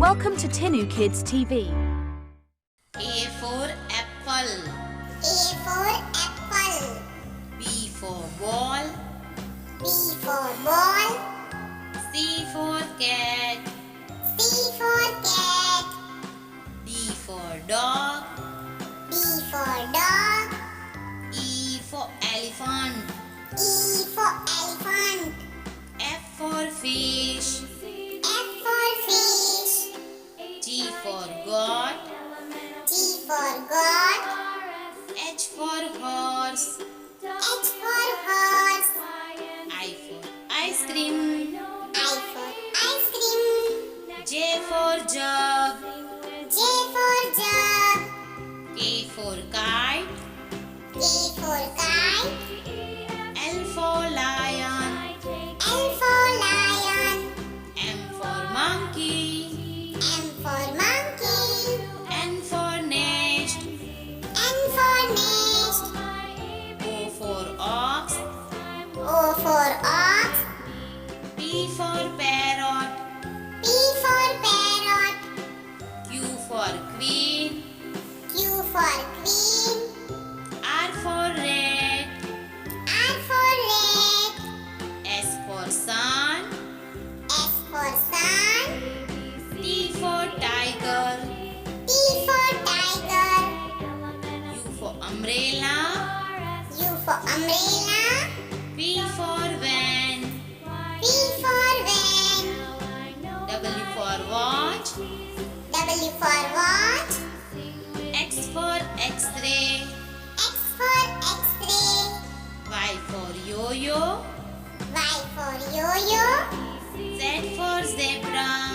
Welcome to Tinu Kids TV. A for apple. A for apple. B for ball. B for ball. C for cat. C for cat. D for dog. D for dog. E for elephant. E for elephant. F for fish. F for fish. G for God. G for God. H for horse. H for horse. I for ice cream. I for ice cream. J for jug. J for jug. K for kite. K for kite. L for lion. L for lion. M for monkey. M for monkey. N for nest. N for nest. O for ox. O for ox. P for parrot. P for parrot. Q for queen. Q for queen. R for rat. R for rat. S for sun. S for sun. T for tiger. T for tiger. U for umbrella. U for umbrella. V for van. V for van. W for watch. W for watch. X for x-ray. X for x-ray. Y for yo-yo. Y for yo-yo. Z for zebra.